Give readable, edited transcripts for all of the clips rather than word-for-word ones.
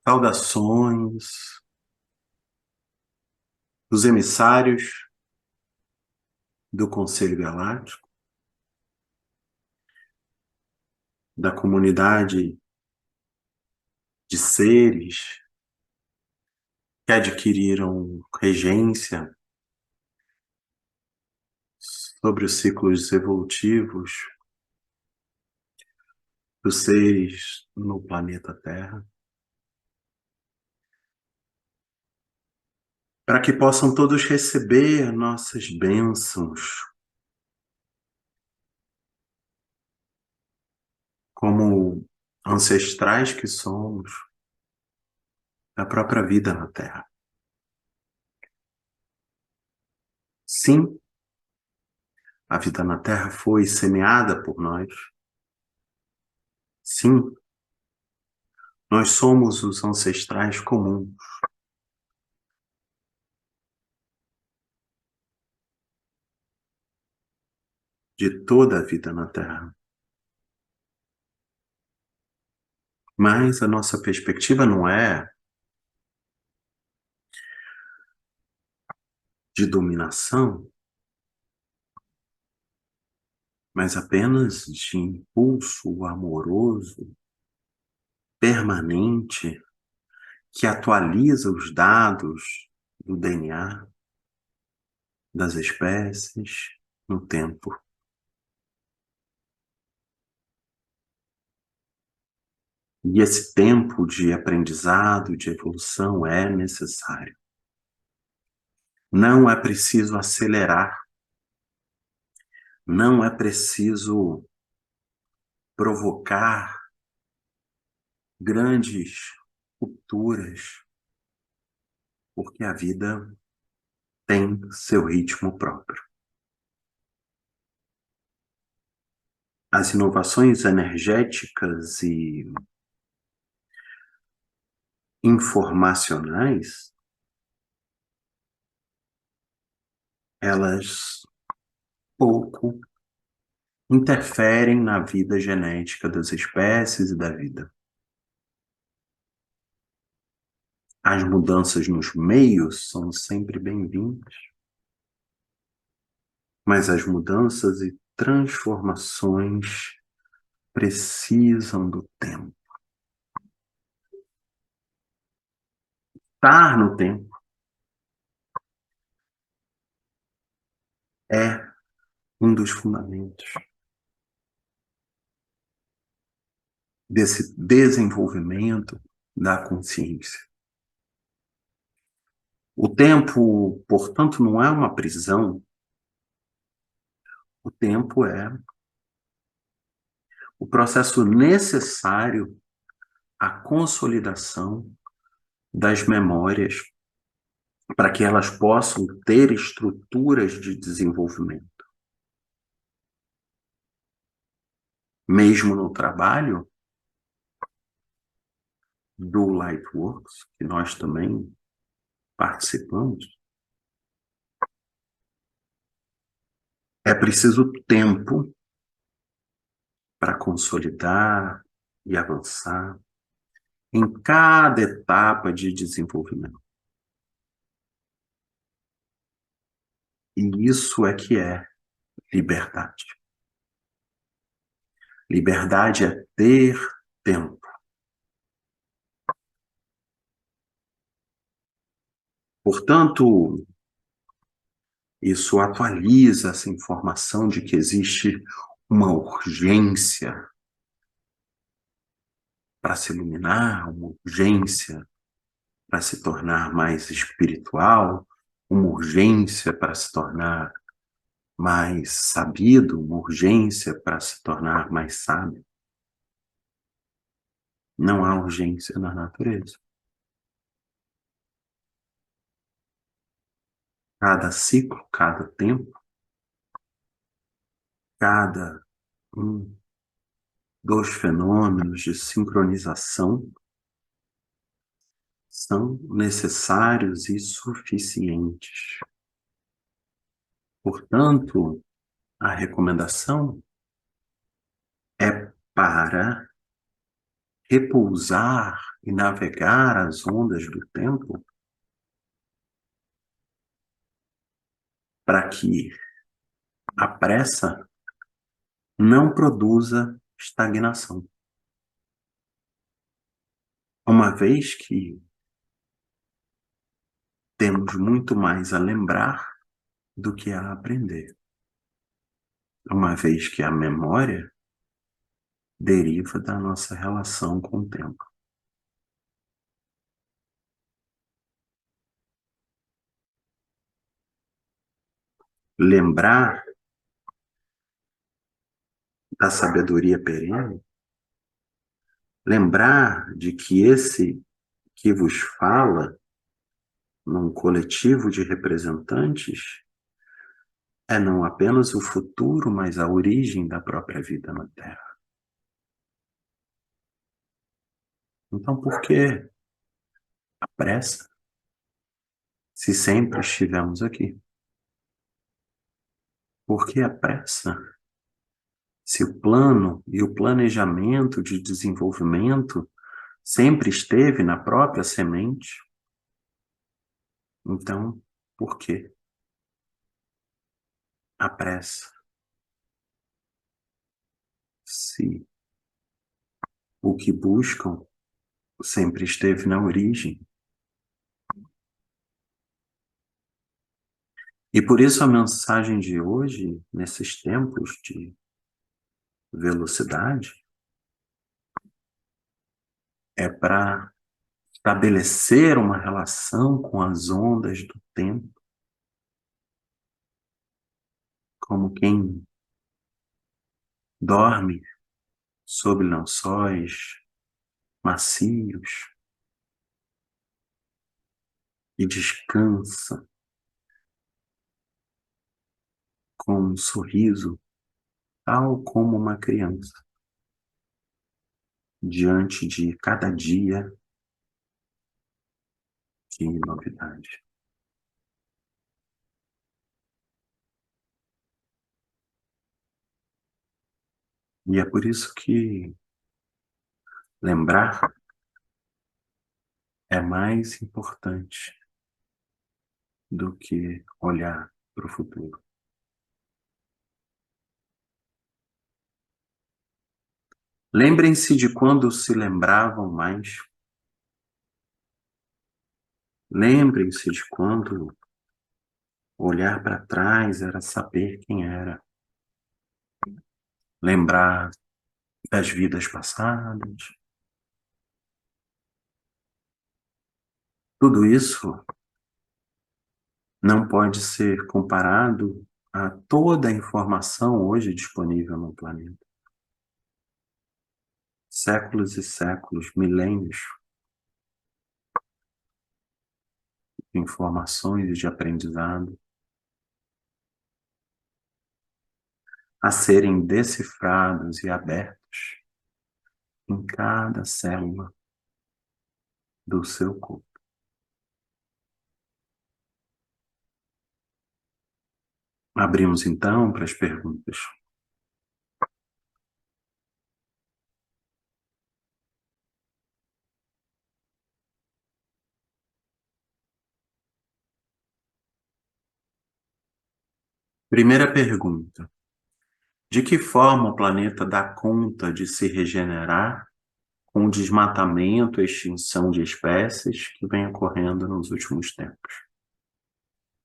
Saudações dos emissários do Conselho Galáctico, da comunidade de seres que adquiriram regência sobre os ciclos evolutivos dos seres no planeta Terra, para que possam todos receber nossas bênçãos como ancestrais que somos da própria vida na Terra. Sim, a vida na Terra foi semeada por nós. Sim, nós somos os ancestrais comuns. De toda a vida na Terra. Mas a nossa perspectiva não é de dominação, mas apenas de impulso amoroso, permanente, que atualiza os dados do DNA das espécies no tempo. E esse tempo de aprendizado, de evolução é necessário. Não é preciso acelerar, não é preciso provocar grandes rupturas, porque a vida tem seu ritmo próprio. As inovações energéticas e informacionais, elas pouco interferem na vida genética das espécies e da vida. As mudanças nos meios são sempre bem-vindas, mas as mudanças e transformações precisam do tempo. Estar no tempo é um dos fundamentos desse desenvolvimento da consciência. O tempo, portanto, não é uma prisão. O tempo é o processo necessário à consolidação das memórias para que elas possam ter estruturas de desenvolvimento. Mesmo no trabalho do Lightworks, que nós também participamos, é preciso tempo para consolidar e avançar em cada etapa de desenvolvimento. E isso é que é liberdade. Liberdade é ter tempo. Portanto, isso atualiza essa informação de que existe uma urgência para se iluminar, uma urgência para se tornar mais espiritual, uma urgência para se tornar mais sabido, uma urgência para se tornar mais sábio. Não há urgência na natureza. Cada ciclo, cada tempo, cada um dos fenômenos de sincronização são necessários e suficientes. Portanto, a recomendação é para repousar e navegar as ondas do tempo para que a pressa não produza estagnação. Uma vez que temos muito mais a lembrar do que a aprender. Uma vez que a memória deriva da nossa relação com o tempo. Lembrar da sabedoria perene, lembrar de que esse que vos fala, num coletivo de representantes, é não apenas o futuro, mas a origem da própria vida na Terra. Então, por que a pressa, se sempre estivemos aqui? Por que a pressa, se o plano e o planejamento de desenvolvimento sempre esteve na própria semente? Então, por que a pressa? Se o que buscam sempre esteve na origem. E por isso a mensagem de hoje, nesses tempos de velocidade, é para estabelecer uma relação com as ondas do tempo, como quem dorme sob lençóis macios e descansa com um sorriso, tal como uma criança, diante de cada dia de novidade. E é por isso que lembrar é mais importante do que olhar para o futuro. Lembrem-se de quando se lembravam mais. Lembrem-se de quando olhar para trás era saber quem era. Lembrar das vidas passadas. Tudo isso não pode ser comparado a toda a informação hoje disponível no planeta. Séculos e séculos, milênios de informações e de aprendizado a serem decifrados e abertos em cada célula do seu corpo. Abrimos então para as perguntas. Primeira pergunta: de que forma o planeta dá conta de se regenerar com o desmatamento e extinção de espécies que vem ocorrendo nos últimos tempos?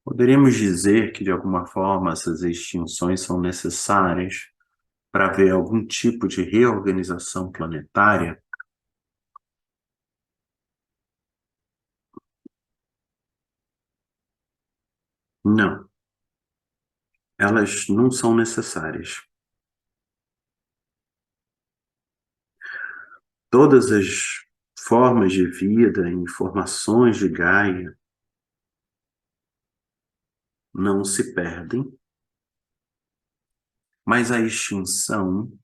Poderíamos dizer que, de alguma forma, essas extinções são necessárias para haver algum tipo de reorganização planetária? Não, elas não são necessárias. Todas as formas de vida e informações de Gaia não se perdem, mas a extinção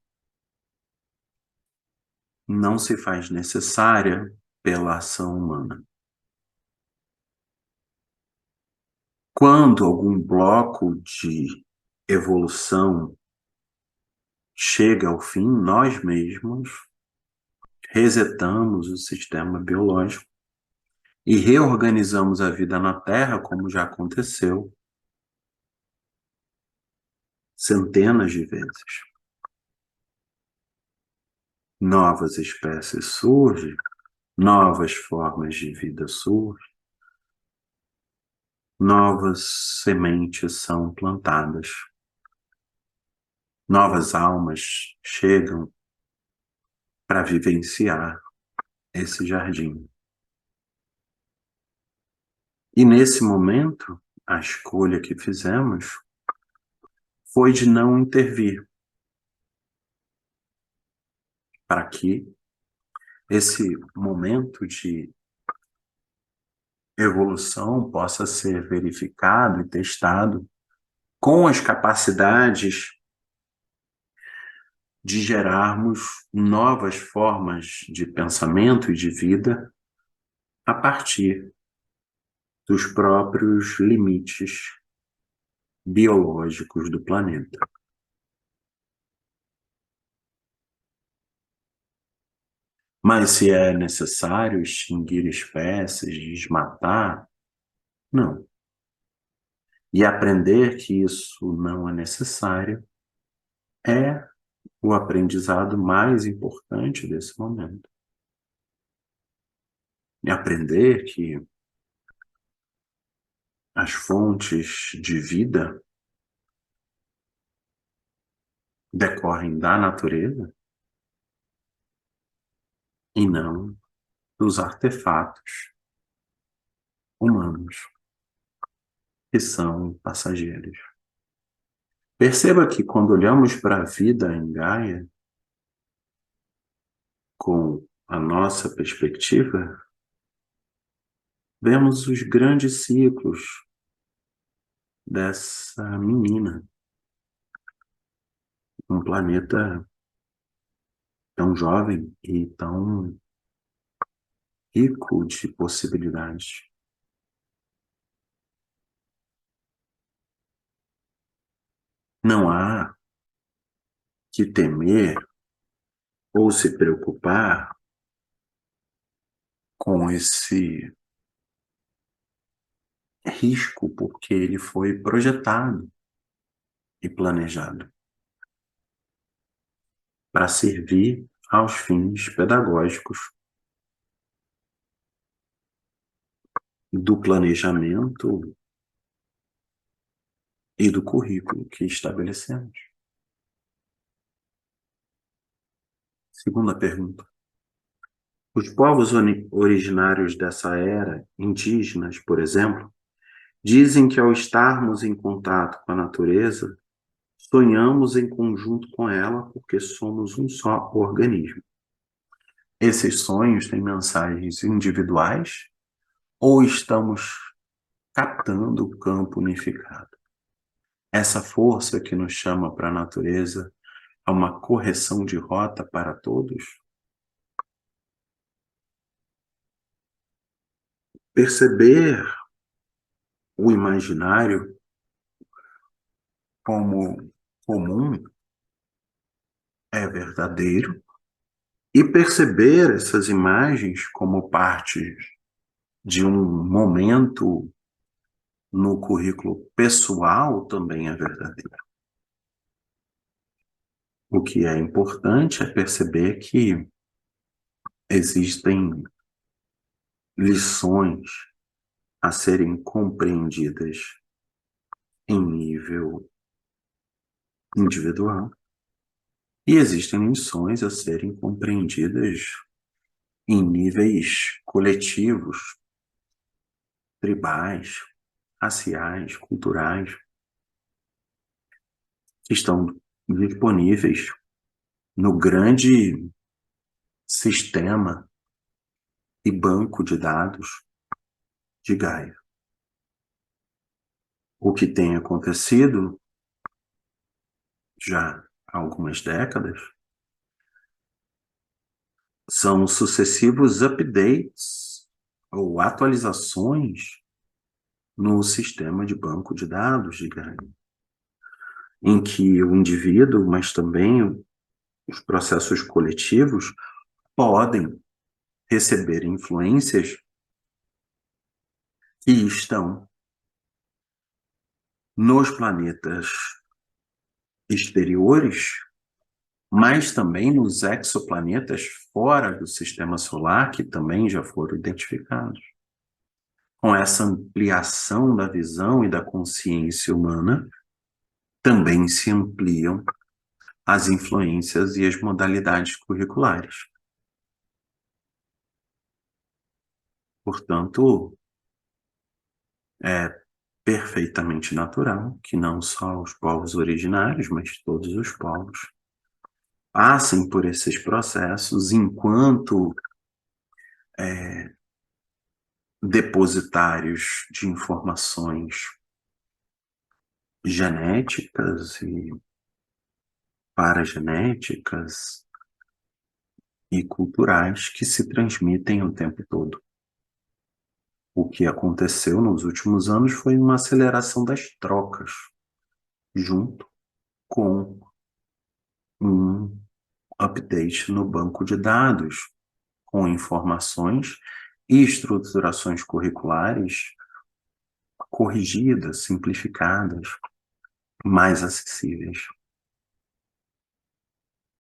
não se faz necessária pela ação humana. Quando algum bloco de evolução chega ao fim, nós mesmos resetamos o sistema biológico e reorganizamos a vida na Terra, como já aconteceu centenas de vezes. Novas espécies surgem, novas formas de vida surgem, novas sementes são plantadas, novas almas chegam para vivenciar esse jardim. E nesse momento, a escolha que fizemos foi de não intervir, para que esse momento de evolução possa ser verificado e testado com as capacidades de gerarmos novas formas de pensamento e de vida a partir dos próprios limites biológicos do planeta. Mas se é necessário extinguir espécies, desmatar, não. E aprender que isso não é necessário é o aprendizado mais importante desse momento. E aprender que as fontes de vida decorrem da natureza e não dos artefatos humanos, que são passageiros. Perceba que quando olhamos para a vida em Gaia, com a nossa perspectiva, vemos os grandes ciclos dessa menina, um planeta tão jovem e tão rico de possibilidades. Não há que temer ou se preocupar com esse risco, porque ele foi projetado e planejado para servir aos fins pedagógicos do planejamento e do currículo que estabelecemos. Segunda pergunta. Os povos originários dessa era, indígenas, por exemplo, dizem que ao estarmos em contato com a natureza, sonhamos em conjunto com ela porque somos um só organismo. Esses sonhos têm mensagens individuais ou estamos captando o campo unificado? Essa força que nos chama para a natureza é uma correção de rota para todos? Perceber o imaginário como comum é verdadeiro e perceber essas imagens como parte de um momento no currículo pessoal também é verdadeiro. O que é importante é perceber que existem lições a serem compreendidas em nível individual e existem lições a serem compreendidas em níveis coletivos, tribais, raciais, culturais, que estão disponíveis no grande sistema e banco de dados de Gaia. O que tem acontecido já há algumas décadas são sucessivos updates ou atualizações no sistema de banco de dados de Gaia, em que o indivíduo, mas também os processos coletivos, podem receber influências que estão nos planetas exteriores, mas também nos exoplanetas fora do sistema solar, que também já foram identificados. Com essa ampliação da visão e da consciência humana, também se ampliam as influências e as modalidades curriculares. Portanto, é perfeitamente natural que não só os povos originários, mas todos os povos passem por esses processos enquanto depositários de informações genéticas e paragenéticas e culturais que se transmitem o tempo todo. O que aconteceu nos últimos anos foi uma aceleração das trocas, junto com um update no banco de dados, com informações e estruturações curriculares corrigidas, simplificadas, mais acessíveis.